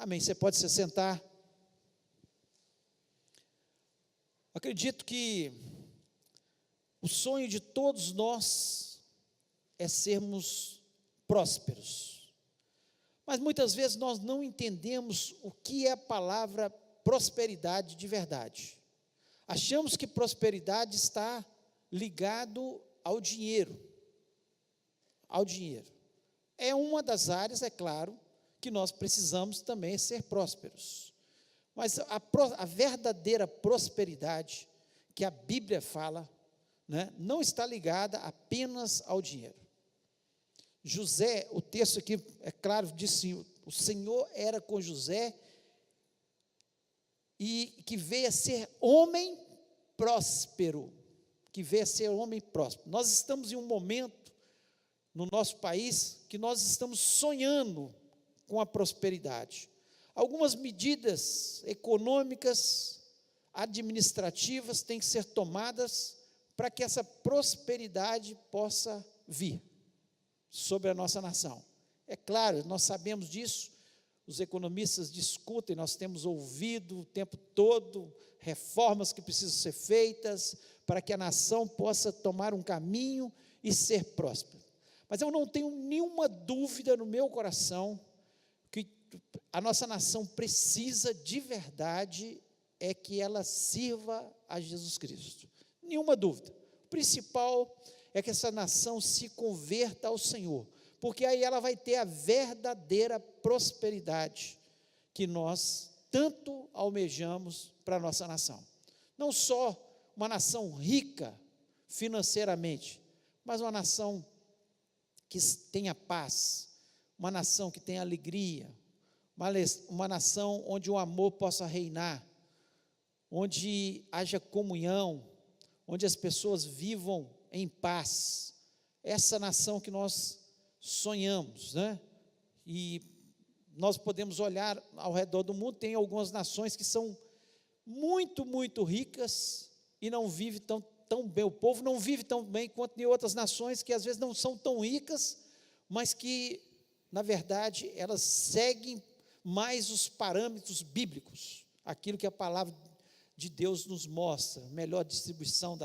Amém. Você pode se sentar. Acredito que o sonho de todos nós é sermos prósperos. Mas muitas vezes nós não entendemos o que é a palavra prosperidade de verdade. Achamos que prosperidade está ligado ao dinheiro. Ao dinheiro. É uma das áreas, é claro, que nós precisamos também ser prósperos. Mas a verdadeira prosperidade que a Bíblia fala, né, não está ligada apenas ao dinheiro. José, o texto aqui, é claro, diz assim, o Senhor era com José e que veio a ser homem próspero, que veio a ser homem próspero. Nós estamos em um momento no nosso país que nós estamos sonhando com a prosperidade. Algumas medidas econômicas, administrativas têm que ser tomadas para que essa prosperidade possa vir sobre a nossa nação. É claro, nós sabemos disso, os economistas discutem, nós temos ouvido o tempo todo reformas que precisam ser feitas para que a nação possa tomar um caminho e ser próspera. Mas eu não tenho nenhuma dúvida no meu coração que a nossa nação precisa de verdade é que ela sirva a Jesus Cristo. Nenhuma dúvida. O principal é que essa nação se converta ao Senhor, porque aí ela vai ter a verdadeira prosperidade que nós tanto almejamos para a nossa nação. Não só uma nação rica financeiramente, mas uma nação que tenha paz, uma nação que tenha alegria, uma nação onde o amor possa reinar, onde haja comunhão, onde as pessoas vivam em paz. Essa nação que nós sonhamos, né? E nós podemos olhar ao redor do mundo, tem algumas nações que são muito, muito ricas e não vivem tão bem, o povo não vive tão bem quanto em outras nações que às vezes não são tão ricas, mas que, na verdade, elas seguem mais os parâmetros bíblicos, aquilo que a palavra de Deus nos mostra, melhor distribuição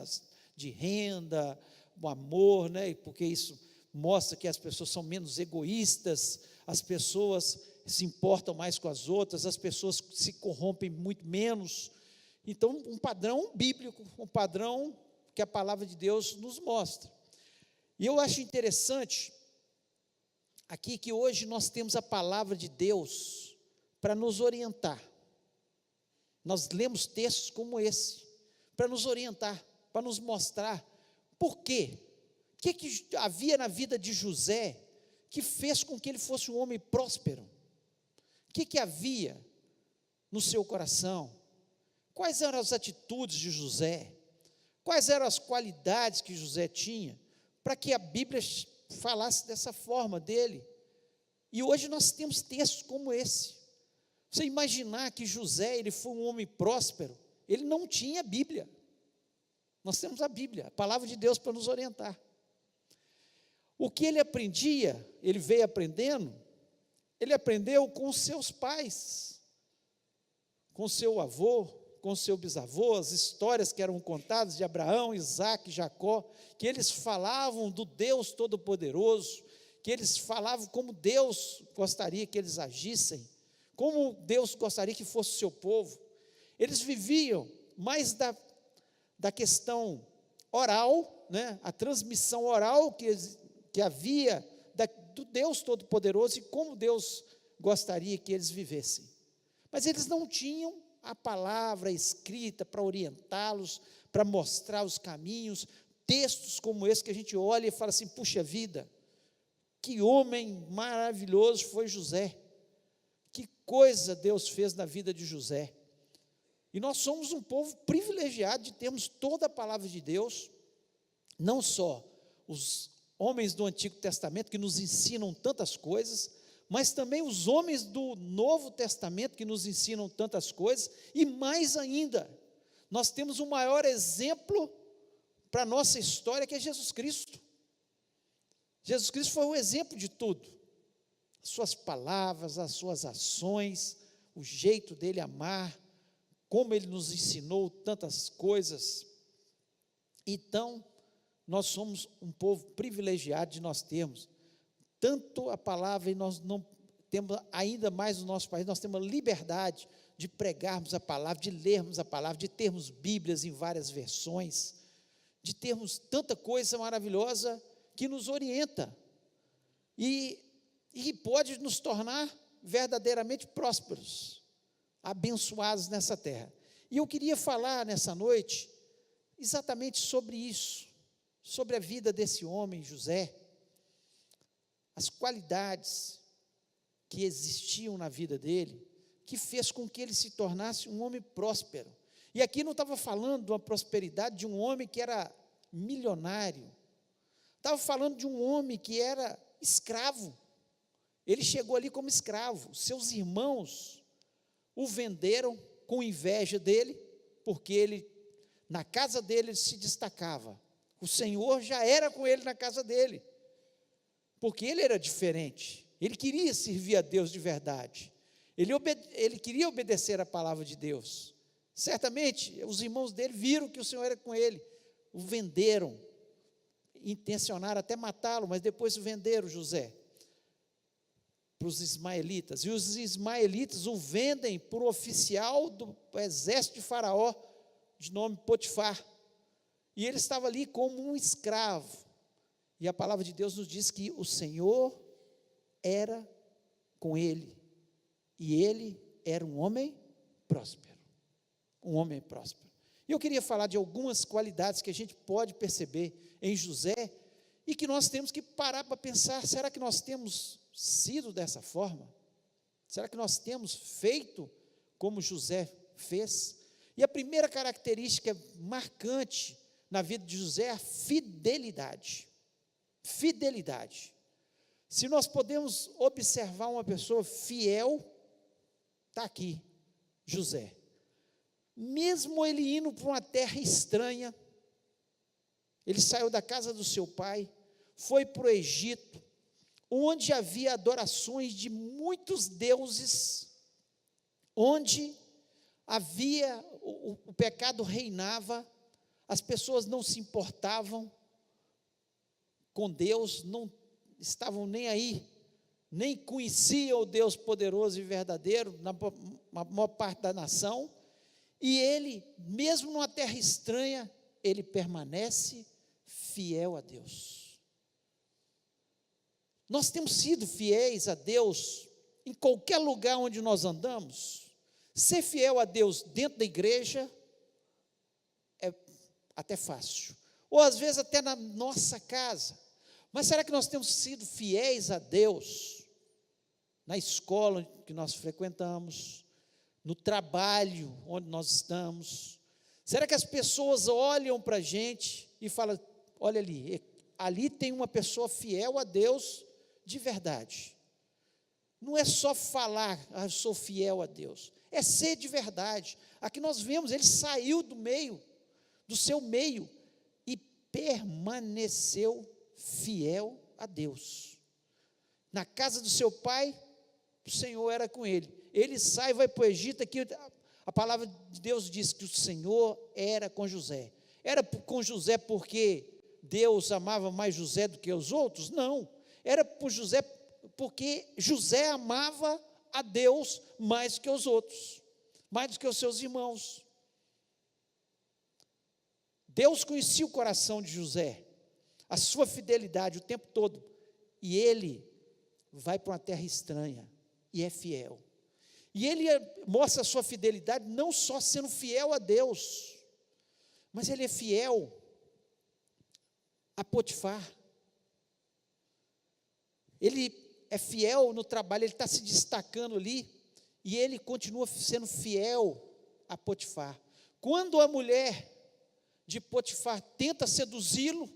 de renda, o amor, né? Porque isso mostra que as pessoas são menos egoístas, as pessoas se importam mais com as outras, as pessoas se corrompem muito menos. Então, um padrão bíblico, um padrão que a palavra de Deus nos mostra. E eu acho interessante aqui que hoje nós temos a palavra de Deus para nos orientar. Nós lemos textos como esse, para nos orientar, para nos mostrar por quê. O que havia na vida de José que fez com que ele fosse um homem próspero? O que havia no seu coração? Quais eram as atitudes de José? Quais eram as qualidades que José tinha para que a Bíblia falasse dessa forma dele? E hoje nós temos textos como esse. Você imaginar que José, ele foi um homem próspero, ele não tinha Bíblia. Nós temos a Bíblia, a palavra de Deus para nos orientar. O que ele aprendia, ele veio aprendendo, ele aprendeu com os seus pais, com seu avô, com seu bisavô, as histórias que eram contadas de Abraão, Isaque, Jacó, que eles falavam do Deus Todo-Poderoso, que eles falavam como Deus gostaria que eles agissem, como Deus gostaria que fosse o seu povo. Eles viviam mais da questão oral, né? A transmissão oral que havia do Deus Todo-Poderoso e como Deus gostaria que eles vivessem. Mas eles não tinham a palavra escrita para orientá-los, para mostrar os caminhos, textos como esse que a gente olha e fala assim, puxa vida, que homem maravilhoso foi José, que coisa Deus fez na vida de José. E nós somos um povo privilegiado de termos toda a palavra de Deus, não só os homens do Antigo Testamento que nos ensinam tantas coisas, mas também os homens do Novo Testamento que nos ensinam tantas coisas, e mais ainda, nós temos o maior exemplo para a nossa história, que é Jesus Cristo. Jesus Cristo foi o exemplo de tudo, as suas palavras, as suas ações, o jeito dele amar, como ele nos ensinou tantas coisas. Então, nós somos um povo privilegiado de nós termos tanto a palavra, e nós não temos, ainda mais no nosso país, nós temos a liberdade de pregarmos a palavra, de lermos a palavra, de termos Bíblias em várias versões, de termos tanta coisa maravilhosa que nos orienta e pode nos tornar verdadeiramente prósperos, abençoados nessa terra. E eu queria falar nessa noite exatamente sobre isso, sobre a vida desse homem, José, as qualidades que existiam na vida dele, que fez com que ele se tornasse um homem próspero. E aqui não estava falando de uma prosperidade de um homem que era milionário, estava falando de um homem que era escravo. Ele chegou ali como escravo, seus irmãos o venderam com inveja dele, porque ele, na casa dele, ele se destacava. O Senhor já era com ele na casa dele, porque ele era diferente, ele queria servir a Deus de verdade, ele queria obedecer a palavra de Deus. Certamente, os irmãos dele viram que o Senhor era com ele, o venderam, intencionaram até matá-lo, mas depois venderam José para os ismaelitas, e os ismaelitas o vendem para o oficial do exército de Faraó, de nome Potifar, e ele estava ali como um escravo. E a palavra de Deus nos diz que o Senhor era com ele, e ele era um homem próspero, um homem próspero. E eu queria falar de algumas qualidades que a gente pode perceber em José, e que nós temos que parar para pensar, será que nós temos sido dessa forma? Será que nós temos feito como José fez? E a primeira característica marcante na vida de José é a fidelidade. Fidelidade. Se nós podemos observar uma pessoa fiel, está aqui, José. Mesmo ele indo para uma terra estranha, ele saiu da casa do seu pai, foi para o Egito, onde havia adorações de muitos deuses, onde havia, o pecado reinava, as pessoas não se importavam com Deus, não estavam nem aí, nem conheciam o Deus poderoso e verdadeiro, na maior parte da nação, e ele, mesmo numa terra estranha, ele permanece fiel a Deus. Nós temos sido fiéis a Deus em qualquer lugar onde nós andamos. Ser fiel a Deus dentro da igreja é até fácil, ou às vezes até na nossa casa. Mas será que nós temos sido fiéis a Deus na escola que nós frequentamos, no trabalho onde nós estamos? Será que as pessoas olham para a gente e falam, olha ali tem uma pessoa fiel a Deus de verdade? Não é só falar, eu sou fiel a Deus, é ser de verdade. Aqui nós vemos, ele saiu do seu meio, e permaneceu fiel a Deus. Na casa do seu pai, o Senhor era com ele. Ele sai e vai para o Egito, aqui a palavra de Deus diz que o Senhor era com José. Era com José porque Deus amava mais José do que os outros? Não, era por José, porque José amava a Deus mais do que os outros, mais do que os seus irmãos. Deus conhecia o coração de José, a sua fidelidade o tempo todo, e ele vai para uma terra estranha, e é fiel, e ele mostra a sua fidelidade, não só sendo fiel a Deus, mas ele é fiel a Potifar, ele é fiel no trabalho, ele está se destacando ali, e ele continua sendo fiel a Potifar. Quando a mulher de Potifar tenta seduzi-lo,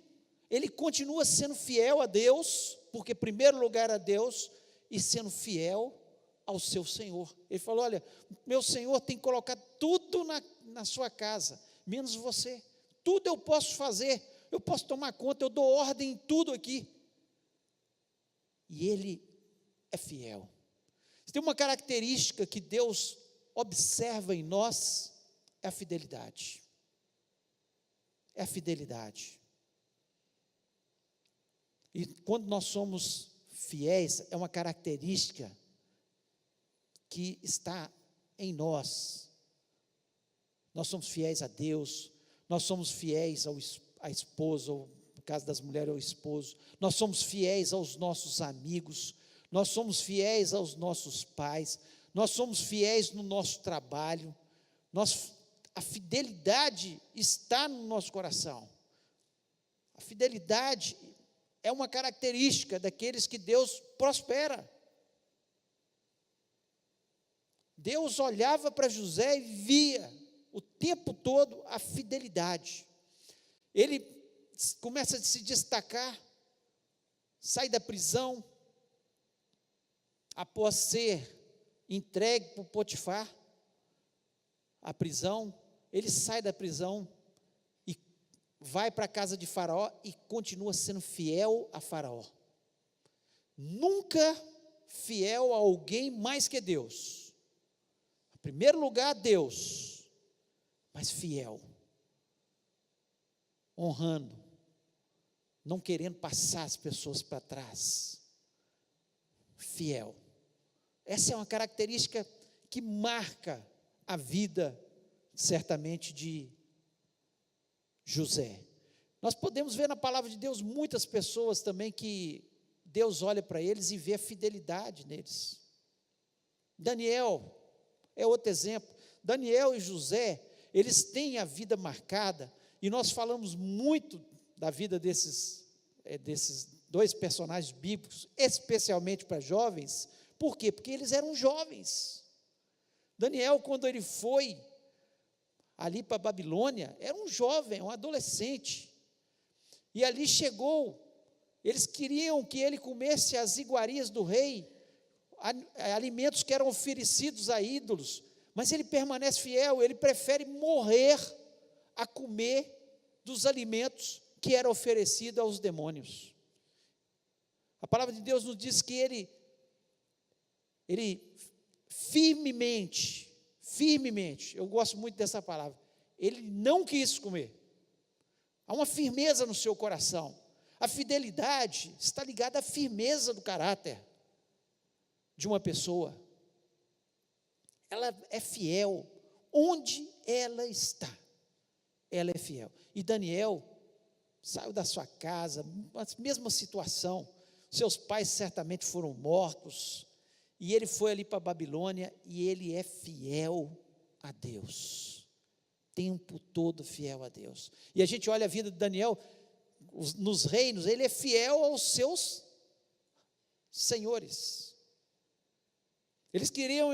ele continua sendo fiel a Deus, porque em primeiro lugar a Deus, e sendo fiel ao seu Senhor. Ele falou, olha, meu Senhor tem colocado tudo na sua casa, menos você. Tudo eu posso fazer, eu posso tomar conta, eu dou ordem em tudo aqui. E ele é fiel. Tem uma característica que Deus observa em nós é a fidelidade. É a fidelidade. E quando nós somos fiéis, é uma característica que está em nós. Nós somos fiéis a Deus, nós somos fiéis à esposa, ou no caso das mulheres, ao esposo, nós somos fiéis aos nossos amigos, nós somos fiéis aos nossos pais, nós somos fiéis no nosso trabalho, a fidelidade está no nosso coração. A fidelidade é uma característica daqueles que Deus prospera. Deus olhava para José e via o tempo todo a fidelidade. Ele começa a se destacar, sai da prisão, após ser entregue por Potifar, a prisão, ele sai da prisão e vai para a casa de Faraó e continua sendo fiel a Faraó. Nunca fiel a alguém mais que Deus. Em primeiro lugar, Deus, mas fiel, honrando, não querendo passar as pessoas para trás, fiel. Essa é uma característica que marca a vida, certamente, de José. Nós podemos ver na palavra de Deus muitas pessoas também que Deus olha para eles e vê a fidelidade neles. Daniel é outro exemplo. Daniel e José, eles têm a vida marcada, e nós falamos muito da vida desses dois personagens bíblicos, especialmente para jovens. Por quê? Porque eles eram jovens. Daniel, quando ele foi ali para a Babilônia, era um jovem, um adolescente, e ali chegou, eles queriam que ele comesse as iguarias do rei, alimentos que eram oferecidos a ídolos, mas ele permanece fiel, ele prefere morrer a comer dos alimentos que eram oferecidos aos demônios. A palavra de Deus nos diz que ele firmemente, eu gosto muito dessa palavra, ele não quis comer. Há uma firmeza no seu coração. A fidelidade está ligada à firmeza do caráter de uma pessoa. Ela é fiel onde ela está. Ela é fiel. E Daniel saiu da sua casa, a mesma situação. Seus pais certamente foram mortos, e ele foi ali para a Babilônia, e ele é fiel a Deus, tempo todo fiel a Deus. E a gente olha a vida de Daniel, nos reinos, ele é fiel aos seus senhores. Eles queriam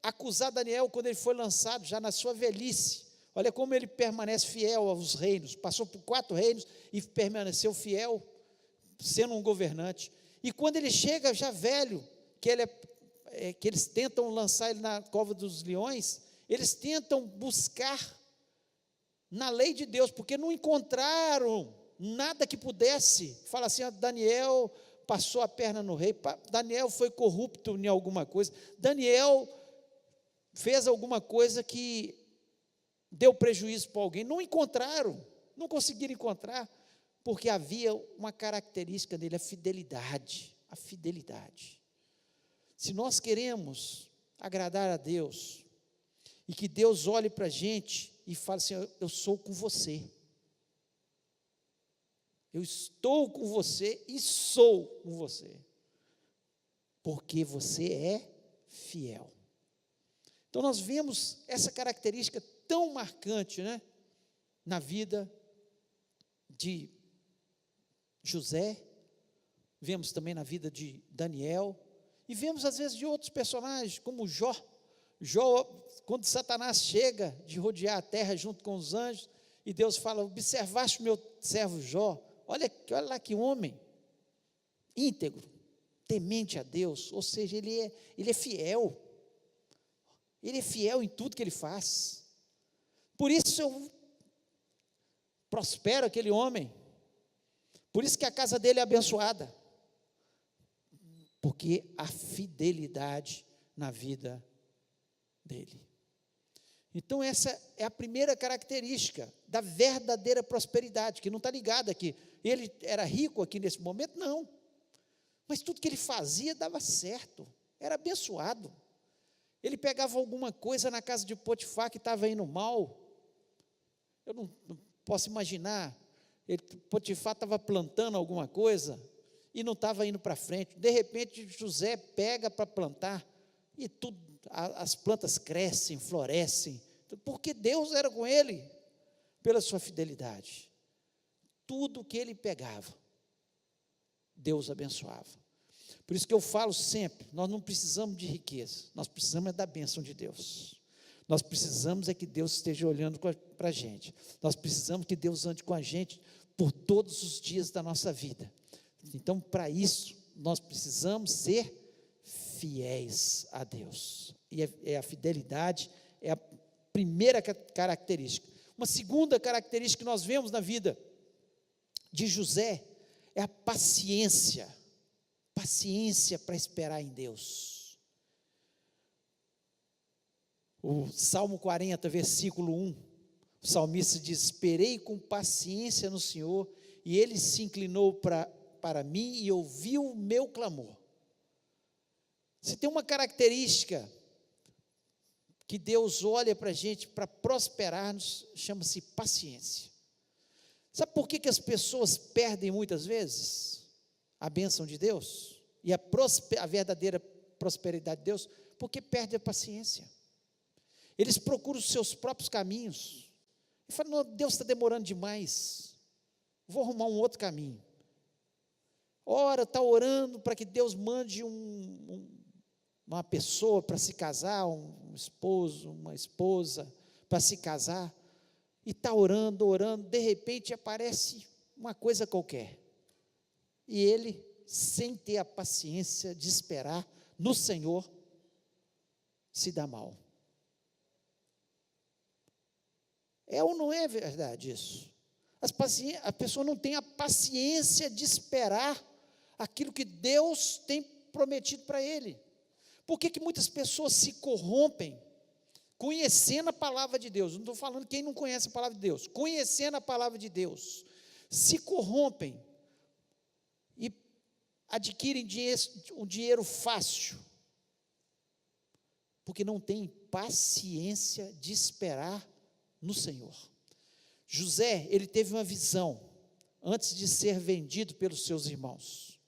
acusar Daniel quando ele foi lançado, já na sua velhice. Olha como ele permanece fiel aos reinos, passou por 4 reinos e permaneceu fiel, sendo um governante. E quando ele chega já velho, que eles tentam lançar ele na cova dos leões, eles tentam buscar na lei de Deus, porque não encontraram nada que pudesse falar assim: Daniel passou a perna no rei, Daniel foi corrupto em alguma coisa, Daniel fez alguma coisa que deu prejuízo para alguém. Não encontraram, não conseguiram encontrar, porque havia uma característica dele, a fidelidade. Se nós queremos agradar a Deus, e que Deus olhe para a gente e fale assim: eu sou com você, eu estou com você e sou com você, porque você é fiel. Então nós vemos essa característica tão marcante, né, na vida de José, vemos também na vida de Daniel, e vemos às vezes de outros personagens, como Jó, quando Satanás chega de rodear a terra junto com os anjos, e Deus fala: observaste o meu servo Jó, olha lá que homem, íntegro, temente a Deus, ou seja, ele é fiel, ele é fiel em tudo que ele faz. Por isso prospera aquele homem, por isso que a casa dele é abençoada, porque a fidelidade na vida dele. Então essa é a primeira característica da verdadeira prosperidade, que não está ligada aqui. Ele era rico aqui nesse momento? Não. Mas tudo que ele fazia dava certo, era abençoado. Ele pegava alguma coisa na casa de Potifar que estava indo mal. Eu não posso imaginar, Potifar estava plantando alguma coisa e não estava indo para frente. De repente, José pega para plantar e tudo, as plantas crescem, florescem, porque Deus era com ele, pela sua fidelidade. Tudo que ele pegava, Deus abençoava. Por isso que eu falo sempre, nós não precisamos de riqueza, nós precisamos da bênção de Deus. Nós precisamos é que Deus esteja olhando para a gente. Nós precisamos que Deus ande com a gente por todos os dias da nossa vida. Então, para isso, nós precisamos ser fiéis a Deus. E a fidelidade é a primeira característica. Uma segunda característica que nós vemos na vida de José é a paciência. Paciência para esperar em Deus. O Salmo 40, versículo 1, o salmista diz: esperei com paciência no Senhor, e Ele se inclinou para mim e ouviu o meu clamor. Se tem uma característica que Deus olha para a gente para prosperar-nos, chama-se paciência. Sabe por que as pessoas perdem muitas vezes a bênção de Deus e a verdadeira prosperidade de Deus? Porque perde a paciência. Eles procuram os seus próprios caminhos e falam: não, Deus está demorando demais, vou arrumar um outro caminho. Ora, está orando para que Deus mande uma pessoa para se casar, um esposo, uma esposa para se casar, e está orando, de repente aparece uma coisa qualquer, e ele, sem ter a paciência de esperar no Senhor, se dá mal. É ou não é verdade isso? A pessoa não tem a paciência de esperar aquilo que Deus tem prometido para ele. Por que muitas pessoas se corrompem conhecendo a palavra de Deus? Não estou falando quem não conhece a palavra de Deus, conhecendo a palavra de Deus, se corrompem e adquirem um dinheiro fácil, porque não tem paciência de esperar no Senhor. José, ele teve uma visão antes de ser vendido pelos seus irmãos,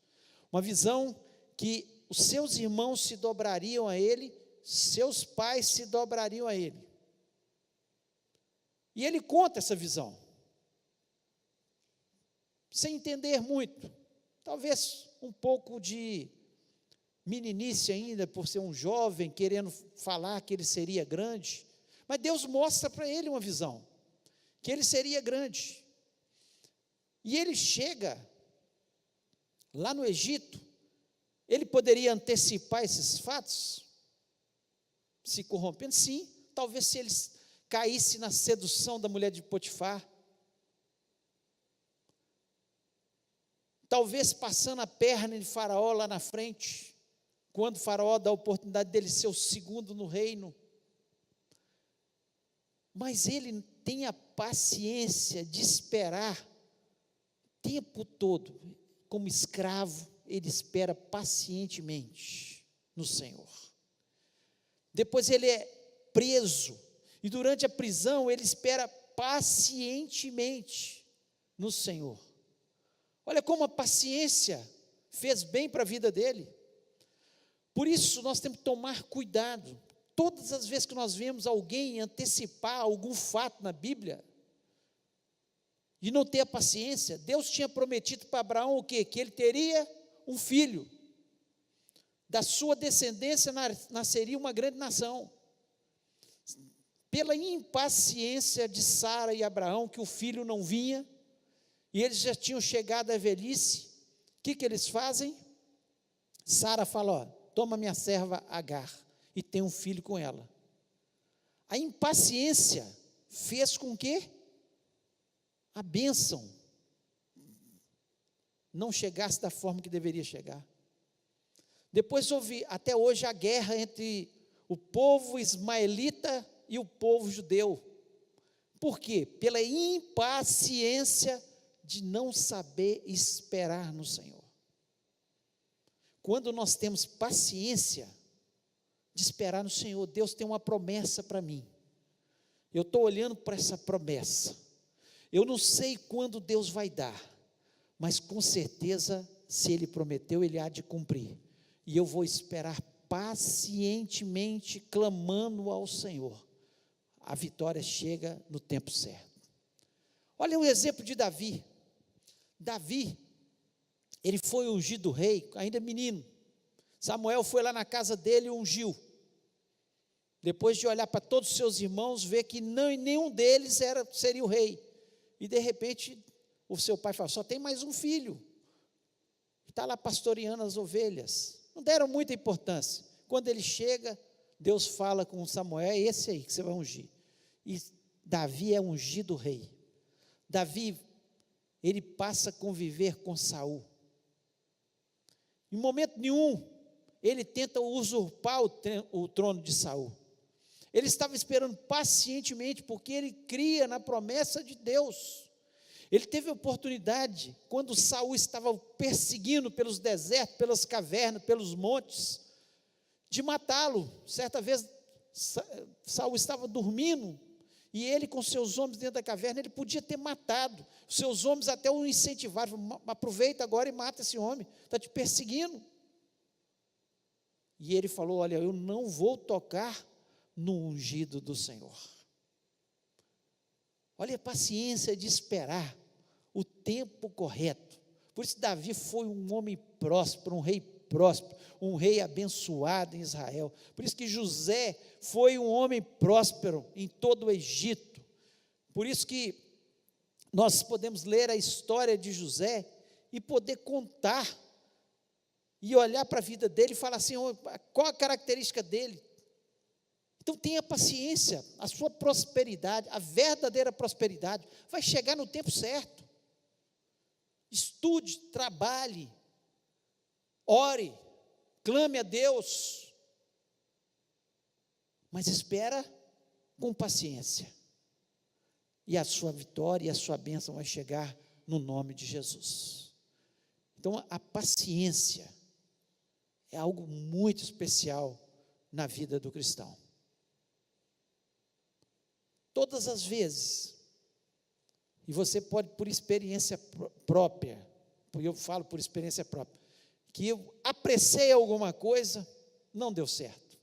uma visão que os seus irmãos se dobrariam a ele, seus pais se dobrariam a ele, e ele conta essa visão, sem entender muito, talvez um pouco de meninice ainda, por ser um jovem, querendo falar que ele seria grande, mas Deus mostra para ele uma visão, que ele seria grande, e ele chega lá no Egito. Ele poderia antecipar esses fatos, se corrompendo? Sim, talvez se ele caísse na sedução da mulher de Potifar, talvez passando a perna de Faraó lá na frente, quando Faraó dá a oportunidade dele ser o segundo no reino, mas ele tem a paciência de esperar o tempo todo, como escravo, ele espera pacientemente no Senhor. Depois ele é preso, e durante a prisão ele espera pacientemente no Senhor. Olha como a paciência fez bem para a vida dele. Por isso nós temos que tomar cuidado. Todas as vezes que nós vemos alguém antecipar algum fato na Bíblia, e não ter a paciência, Deus tinha prometido para Abraão o quê? Que ele teria um filho, da sua descendência nasceria uma grande nação. Pela impaciência de Sara e Abraão, que o filho não vinha, e eles já tinham chegado à velhice, o que eles fazem? Sara fala: ó, toma minha serva Agar, e tem um filho com ela. A impaciência fez com que a bênção não chegasse da forma que deveria chegar. Depois houve, até hoje, a guerra entre o povo ismaelita e o povo judeu. Por quê? Pela impaciência de não saber esperar no Senhor. Quando nós temos paciência de esperar no Senhor, Deus tem uma promessa para mim. Eu estou olhando para essa promessa. Eu não sei quando Deus vai dar, mas com certeza, se Ele prometeu, Ele há de cumprir. E eu vou esperar pacientemente, clamando ao Senhor. A vitória chega no tempo certo. Olha o exemplo de Davi. Davi, ele foi ungido rei, ainda menino. Samuel foi lá na casa dele e ungiu. Depois de olhar para todos os seus irmãos, ver que nenhum deles seria o rei. E de repente, o seu pai fala, só tem mais um filho. Está lá pastoreando as ovelhas. Não deram muita importância. Quando ele chega, Deus fala com Samuel, é esse aí que você vai ungir. E Davi é ungido rei. Davi, ele passa a conviver com Saul. Em momento nenhum, ele tenta usurpar o trono de Saul. Ele estava esperando pacientemente, porque ele cria na promessa de Deus. Ele teve a oportunidade, quando Saul estava perseguindo pelos desertos, pelas cavernas, pelos montes, de matá-lo. Certa vez, Saul estava dormindo, e ele com seus homens dentro da caverna, ele podia ter matado. Seus homens até o incentivaram, aproveita agora e mata esse homem, está te perseguindo. E ele falou, olha, eu não vou tocar no ungido do Senhor. Olha a paciência de esperar o tempo correto. Por isso Davi foi um homem próspero, um rei próspero, um rei abençoado em Israel. Por isso que José foi um homem próspero em todo o Egito. Por isso que nós podemos ler a história de José e poder contar e olhar para a vida dele e falar assim, qual a característica dele? Então tenha paciência, a sua prosperidade, a verdadeira prosperidade, vai chegar no tempo certo. Estude, trabalhe, ore, clame a Deus, mas espera com paciência. E a sua vitória e a sua bênção vai chegar no nome de Jesus. Então a paciência é algo muito especial na vida do cristão. Todas as vezes, e você pode por experiência própria, porque eu falo por experiência própria, que eu apressei alguma coisa, não deu certo.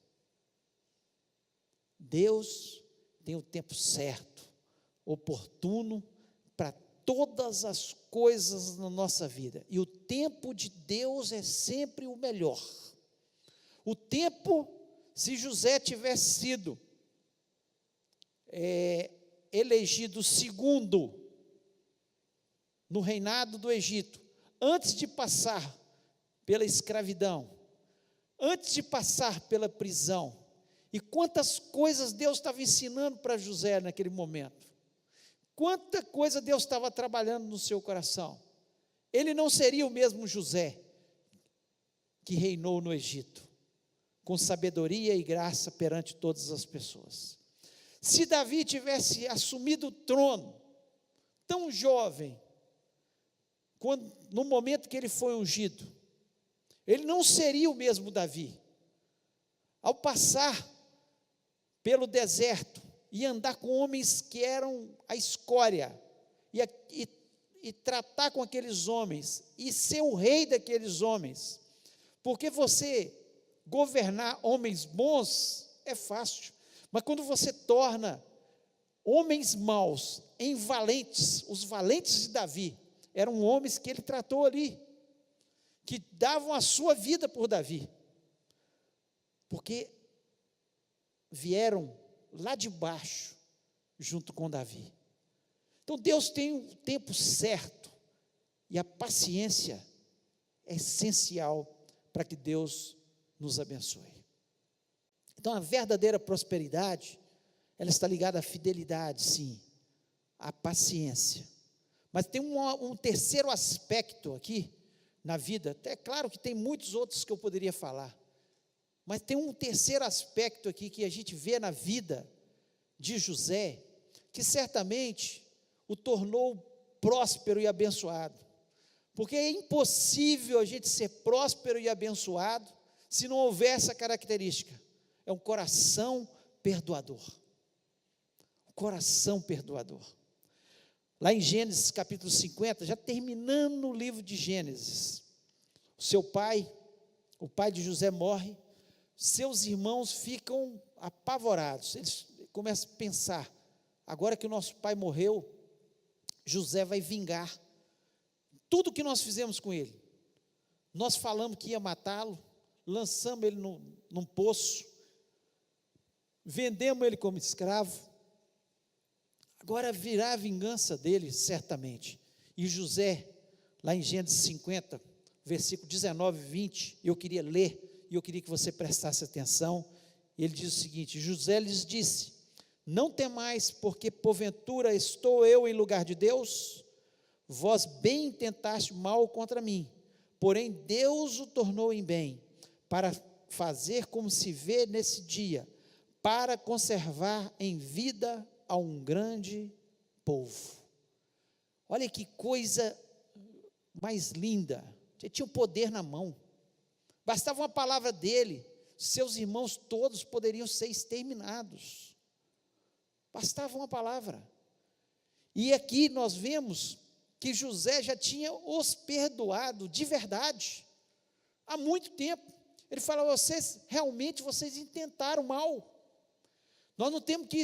Deus tem o tempo certo, oportuno, para todas as coisas na nossa vida, e o tempo de Deus é sempre o melhor. O tempo, se José tivesse sido elegido segundo no reinado do Egito, antes de passar pela escravidão, antes de passar pela prisão, e quantas coisas Deus estava ensinando para José naquele momento, quanta coisa Deus estava trabalhando no seu coração. Ele não seria o mesmo José que reinou no Egito, com sabedoria e graça perante todas as pessoas. Se Davi tivesse assumido o trono, tão jovem, no momento que ele foi ungido, ele não seria o mesmo Davi. Ao passar pelo deserto e andar com homens que eram a escória, e tratar com aqueles homens, e ser o rei daqueles homens, porque você governar homens bons é fácil, mas quando você torna homens maus em valentes, os valentes de Davi, eram homens que ele tratou ali, que davam a sua vida por Davi, porque vieram lá de baixo, junto com Davi. Então Deus tem o tempo certo, e a paciência é essencial para que Deus nos abençoe. Então a verdadeira prosperidade, ela está ligada à fidelidade, sim, à paciência. Mas tem um terceiro aspecto aqui na vida, é claro que tem muitos outros que eu poderia falar, Mas tem um terceiro aspecto aqui que a gente vê na vida de José, que certamente o tornou próspero e abençoado. Porque é impossível a gente ser próspero e abençoado se não houver essa característica. É um coração perdoador. Um coração perdoador. Lá em Gênesis capítulo 50, já terminando o livro de Gênesis, o seu pai, o pai de José morre, seus irmãos ficam apavorados, eles começam a pensar, agora que o nosso pai morreu, José vai vingar tudo que nós fizemos com ele. Nós falamos que ia matá-lo, lançamos ele num poço, vendemos ele como escravo, agora virá a vingança dele, certamente. E José, lá em Gênesis 50, versículo 19 e 20, eu queria ler, e eu queria que você prestasse atenção. Ele diz o seguinte: José lhes disse: não temais, porque porventura estou eu em lugar de Deus? Vós bem intentaste mal contra mim, porém Deus o tornou em bem, para fazer como se vê nesse dia, para conservar em vida a um grande povo. Olha que coisa mais linda. Ele tinha o poder na mão, bastava uma palavra dele, seus irmãos todos poderiam ser exterminados, bastava uma palavra. E aqui nós vemos que José já tinha os perdoado de verdade, há muito tempo. Ele fala: vocês intentaram mal. Nós não temos que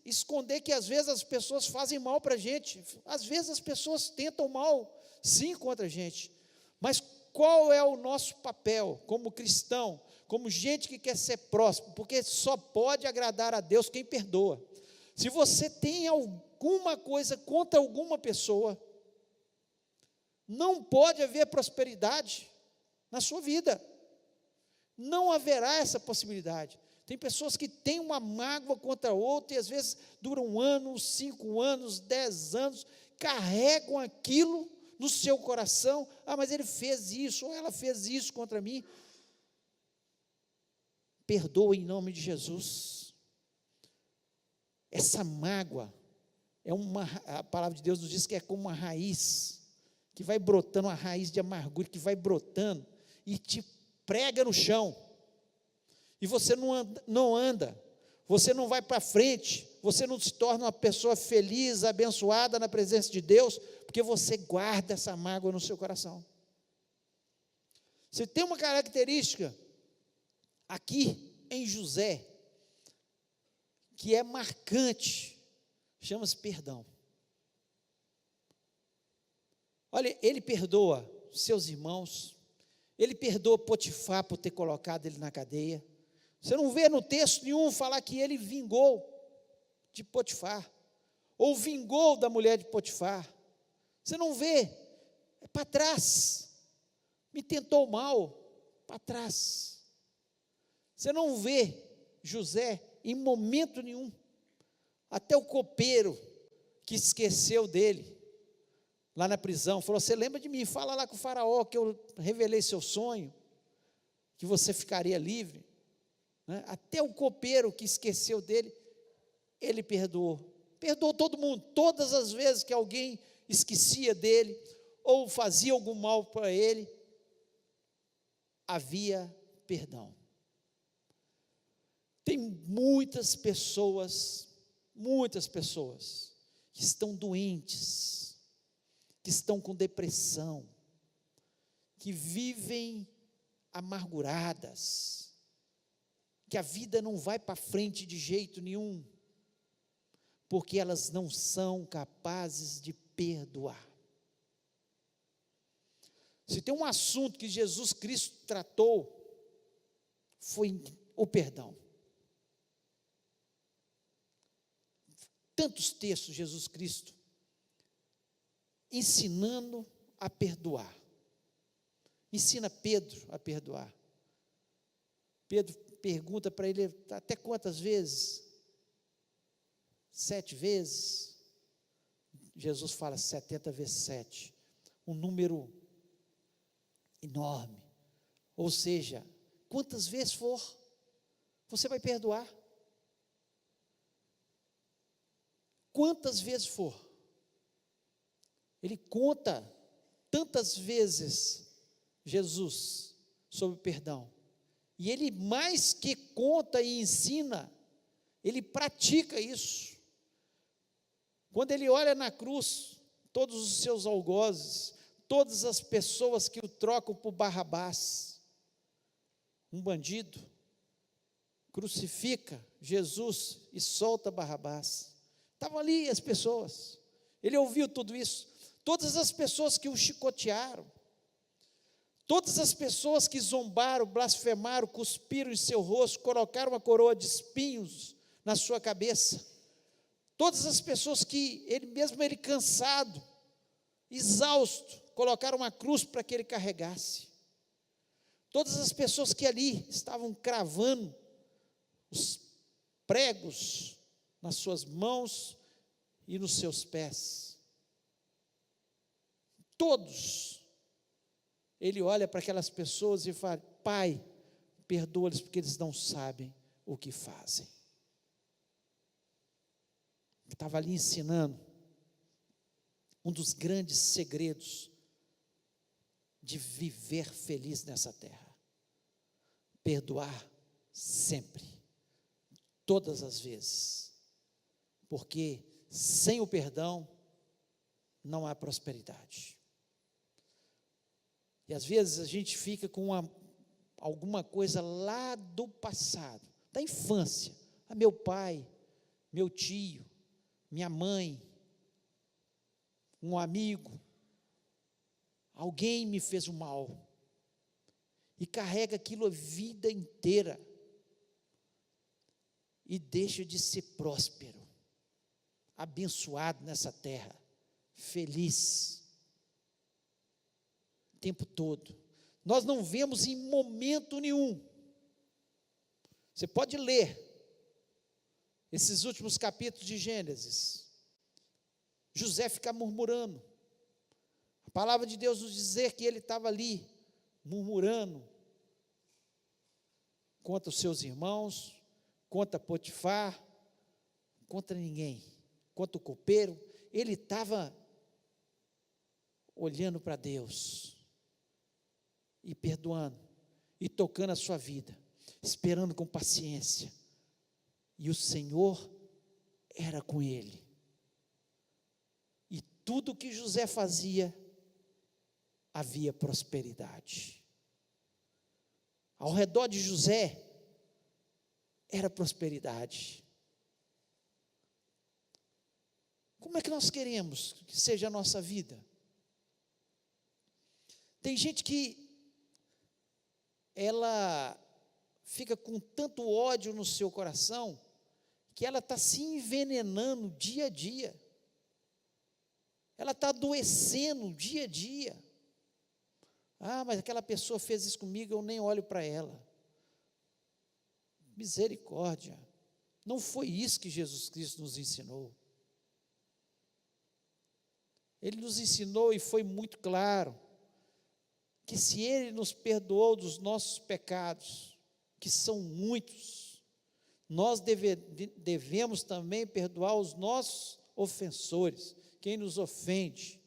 esconder que às vezes as pessoas fazem mal para a gente, às vezes as pessoas tentam mal, sim, contra a gente, mas qual é o nosso papel como cristão, como gente que quer ser próximo? Porque só pode agradar a Deus quem perdoa. Se você tem alguma coisa contra alguma pessoa, não pode haver prosperidade na sua vida, não haverá essa possibilidade. Tem pessoas que têm uma mágoa contra outra, e às vezes dura 1 ano, 5 anos, 10 anos, carregam aquilo no seu coração. Mas ele fez isso, ou ela fez isso contra mim. Perdoa em nome de Jesus. Essa mágoa, a palavra de Deus nos diz que é como uma raiz, que vai brotando, uma raiz de amargura, que vai brotando, e te prega no chão, e você não anda, você não vai para frente, você não se torna uma pessoa feliz, abençoada na presença de Deus, porque você guarda essa mágoa no seu coração. Você tem uma característica aqui em José, que é marcante, chama-se perdão. Olha, ele perdoa seus irmãos, ele perdoa Potifar por ter colocado ele na cadeia. Você não vê no texto nenhum falar que ele vingou de Potifar, ou vingou da mulher de Potifar. Você não vê, é para trás, me tentou mal, para trás. Você não vê José em momento nenhum, até o copeiro que esqueceu dele, lá na prisão, falou: você lembra de mim, fala lá com o faraó, que eu revelei seu sonho, que você ficaria livre, né? Até o copeiro que esqueceu dele, ele perdoou todo mundo. Todas as vezes que alguém esquecia dele, ou fazia algum mal para ele, havia perdão. Tem muitas pessoas que estão doentes, que estão com depressão, que vivem amarguradas, que a vida não vai para frente de jeito nenhum, porque elas não são capazes de perdoar. Se tem um assunto que Jesus Cristo tratou, foi o perdão. Tantos textos, Jesus Cristo ensinando a perdoar. Ensina Pedro a perdoar. Pedro pergunta para ele: até quantas vezes? 7 vezes? Jesus fala 70 vezes 7. Um número enorme. Ou seja, quantas vezes for, você vai perdoar. Quantas vezes for. Ele conta tantas vezes, Jesus, sobre perdão. E ele mais que conta e ensina, ele pratica isso. Quando ele olha na cruz, todos os seus algozes, todas as pessoas que o trocam por Barrabás, um bandido, crucifica Jesus e solta Barrabás. Estavam ali as pessoas, ele ouviu tudo isso, todas as pessoas que o chicotearam, todas as pessoas que zombaram, blasfemaram, cuspiram em seu rosto, colocaram uma coroa de espinhos na sua cabeça, todas as pessoas que ele cansado, exausto, colocaram uma cruz para que ele carregasse, todas as pessoas que ali estavam cravando os pregos nas suas mãos e nos seus pés, todos, ele olha para aquelas pessoas e fala: Pai, perdoa-lhes porque eles não sabem o que fazem. Estava ali ensinando um dos grandes segredos de viver feliz nessa terra: perdoar sempre, todas as vezes, porque sem o perdão não há prosperidade. E às vezes a gente fica com alguma coisa lá do passado, da infância, meu pai, meu tio, minha mãe, um amigo, alguém me fez um mal, e carrega aquilo a vida inteira, e deixa de ser próspero, abençoado nessa terra, feliz, o tempo todo. Nós não vemos em momento nenhum. Você pode ler esses últimos capítulos de Gênesis, José fica murmurando, a palavra de Deus nos dizer que ele estava ali, murmurando, contra os seus irmãos, contra Potifar, contra ninguém, contra o copeiro, ele estava olhando para Deus, e perdoando, e tocando a sua vida, esperando com paciência, e o Senhor era com ele, e tudo que José fazia, havia prosperidade, ao redor de José, era prosperidade. Como é que nós queremos que seja a nossa vida? Tem gente que ela fica com tanto ódio no seu coração, que ela está se envenenando dia a dia, ela está adoecendo dia a dia. Mas aquela pessoa fez isso comigo, eu nem olho para ela. Misericórdia, não foi isso que Jesus Cristo nos ensinou. Ele nos ensinou e foi muito claro, que se Ele nos perdoou dos nossos pecados, que são muitos, nós devemos também perdoar os nossos ofensores, quem nos ofende,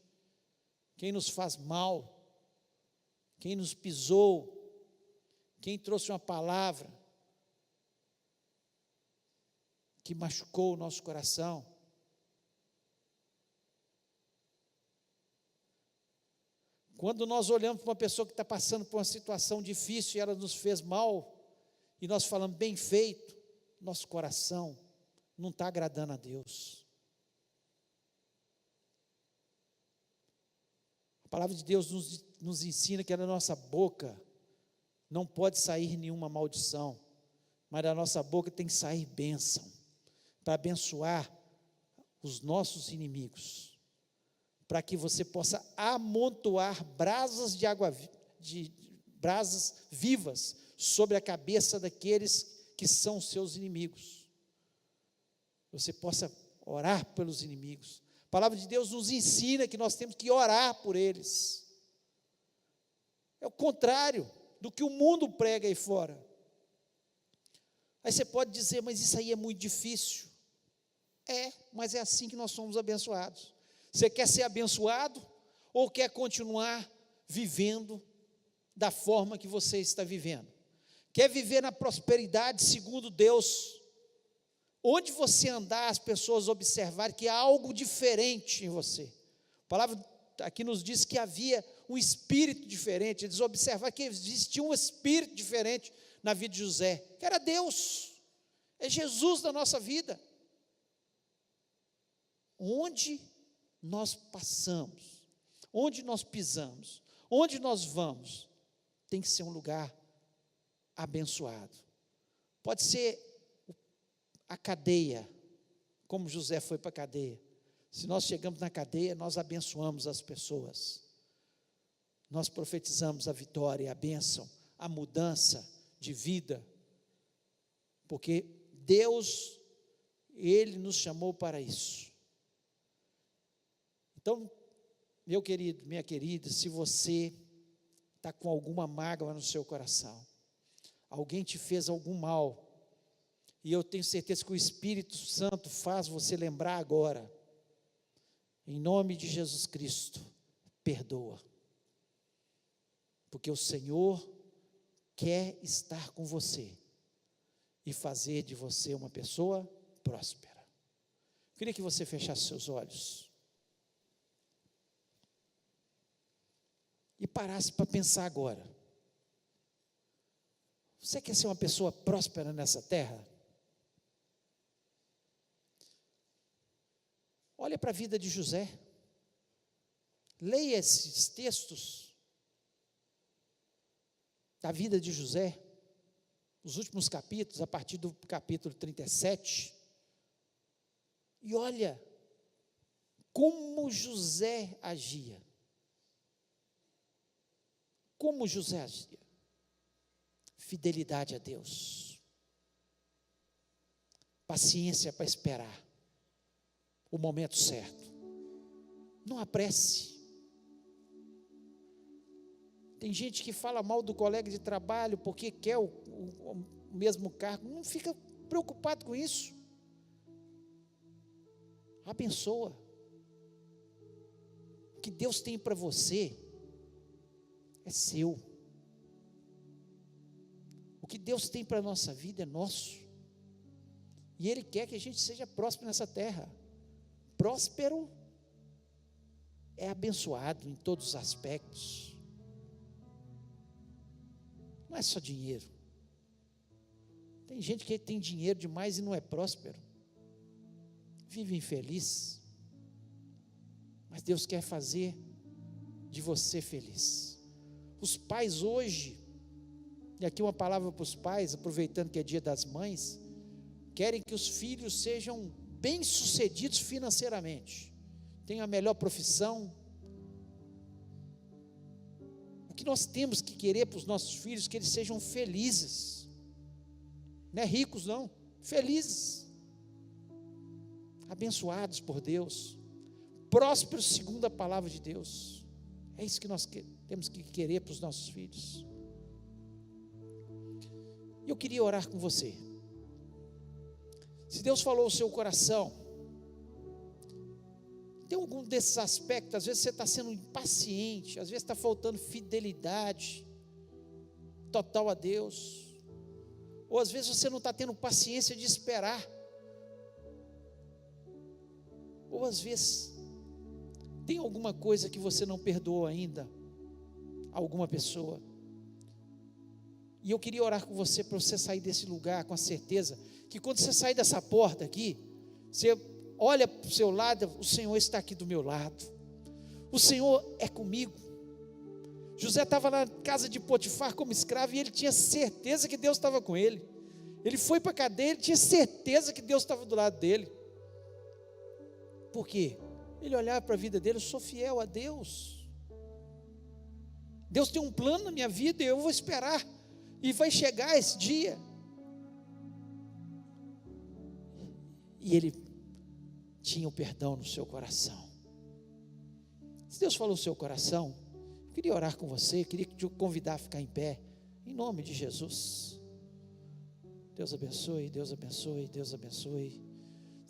quem nos faz mal, quem nos pisou, quem trouxe uma palavra que machucou o nosso coração. Quando nós olhamos para uma pessoa que está passando por uma situação difícil e ela nos fez mal, e nós falamos bem feito, nosso coração não está agradando a Deus. A palavra de Deus nos ensina que da nossa boca não pode sair nenhuma maldição, mas da nossa boca tem que sair bênção, para abençoar os nossos inimigos, para que você possa amontoar brasas de água, brasas vivas sobre a cabeça daqueles que são seus inimigos. Você possa orar pelos inimigos. A palavra de Deus nos ensina que nós temos que orar por eles. É o contrário do que o mundo prega aí fora. Aí você pode dizer, mas isso aí é muito difícil. Mas é assim que nós somos abençoados. Você quer ser abençoado ou quer continuar vivendo da forma que você está vivendo? Quer viver na prosperidade segundo Deus? Onde você andar, as pessoas observarem que há algo diferente em você. A palavra aqui nos diz que havia um espírito diferente. Eles observaram que existia um espírito diferente na vida de José, que era Deus, é Jesus da nossa vida. Onde nós passamos, onde nós pisamos, onde nós vamos, tem que ser um lugar abençoado. Pode ser a cadeia, como José foi para a cadeia. Se nós chegamos na cadeia, nós abençoamos as pessoas. Nós profetizamos a vitória, a bênção, a mudança de vida. Porque Deus, Ele nos chamou para isso. Então, meu querido, minha querida, se você está com alguma mágoa no seu coração, alguém te fez algum mal, e eu tenho certeza que o Espírito Santo faz você lembrar agora, em nome de Jesus Cristo, perdoa, porque o Senhor quer estar com você, e fazer de você uma pessoa próspera. Eu queria que você fechasse seus olhos, e parasse para pensar agora. Você quer ser uma pessoa próspera nessa terra? Olha para a vida de José. Leia esses textos da vida de José, os últimos capítulos, a partir do capítulo 37. E olha como José agia. Como José agia? Fidelidade a Deus, paciência para esperar o momento certo, não apresse. Tem gente que fala mal do colega de trabalho porque quer o mesmo cargo, não fica preocupado com isso, abençoa. O que Deus tem para você é seu. O que Deus tem para a nossa vida é nosso, e Ele quer que a gente seja próspero nessa terra. Próspero é abençoado em todos os aspectos, não é só dinheiro. Tem gente que tem dinheiro demais e não é próspero, vive infeliz, mas Deus quer fazer de você feliz. Os pais hoje, e aqui uma palavra para os pais, aproveitando que é dia das mães, querem que os filhos sejam bem-sucedidos financeiramente, tenham a melhor profissão. O que nós temos que querer para os nossos filhos, que eles sejam felizes, não é ricos não, felizes, abençoados por Deus, prósperos segundo a palavra de Deus. É isso que nós temos que querer para os nossos filhos. E eu queria orar com você. Se Deus falou o seu coração, tem algum desses aspectos, às vezes você está sendo impaciente, às vezes está faltando fidelidade total a Deus, ou às vezes você não está tendo paciência de esperar, ou às vezes tem alguma coisa que você não perdoou ainda a alguma pessoa, e eu queria orar com você para você sair desse lugar com a certeza que quando você sair dessa porta aqui, você olha para o seu lado, o Senhor está aqui do meu lado, o Senhor é comigo. José estava na casa de Potifar como escravo, e ele tinha certeza que Deus estava com ele. Ele foi para a cadeia, ele tinha certeza que Deus estava do lado dele. Por quê? Ele olhava para a vida dele: eu sou fiel a Deus, Deus tem um plano na minha vida, e eu vou esperar, e vai chegar esse dia. E ele tinha o perdão no seu coração. Se Deus falou no seu coração, eu queria orar com você, queria te convidar a ficar em pé, em nome de Jesus. Deus abençoe, Deus abençoe, Deus abençoe.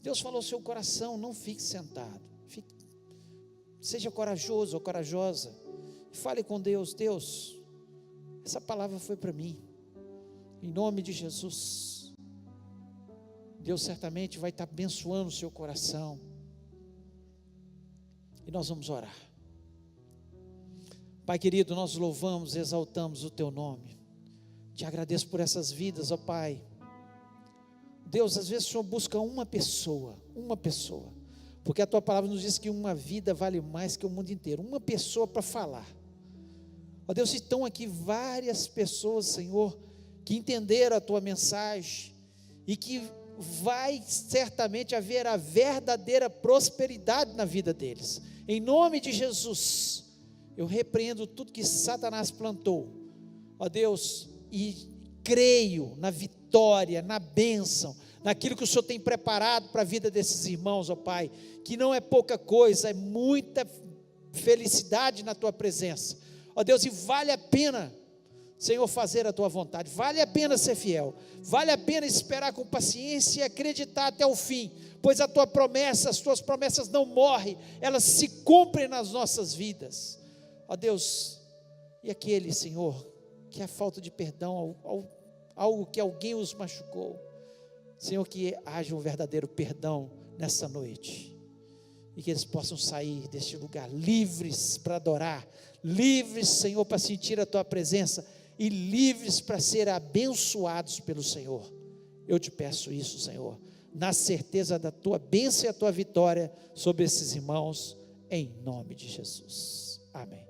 Deus falou ao seu coração, não fique sentado. Seja corajoso ou corajosa. Fale com Deus. Deus, essa palavra foi para mim. Em nome de Jesus. Deus certamente vai estar abençoando o seu coração. E nós vamos orar. Pai querido, nós louvamos, exaltamos o teu nome. Te agradeço por essas vidas, ó Pai. Deus, às vezes o Senhor busca uma pessoa, porque a tua palavra nos diz que uma vida vale mais que o mundo inteiro, uma pessoa para falar. Ó Deus, estão aqui várias pessoas, Senhor, que entenderam a tua mensagem, e que vai certamente haver a verdadeira prosperidade na vida deles, em nome de Jesus. Eu repreendo tudo que Satanás plantou, ó Deus, e creio na vitória, na bênção, naquilo que o Senhor tem preparado para a vida desses irmãos, ó Pai, que não é pouca coisa, é muita felicidade na tua presença, ó Deus, e vale a pena, Senhor, fazer a tua vontade, vale a pena ser fiel, vale a pena esperar com paciência e acreditar até o fim, pois a tua promessa, as tuas promessas não morrem, elas se cumprem nas nossas vidas, ó Deus. E aquele, Senhor, que a falta de perdão, algo que alguém os machucou, Senhor, que haja um verdadeiro perdão nessa noite, e que eles possam sair deste lugar livres para adorar, livres, Senhor, para sentir a tua presença, e livres para ser abençoados pelo Senhor. Eu te peço isso, Senhor, na certeza da tua bênção e a tua vitória sobre esses irmãos, em nome de Jesus, amém.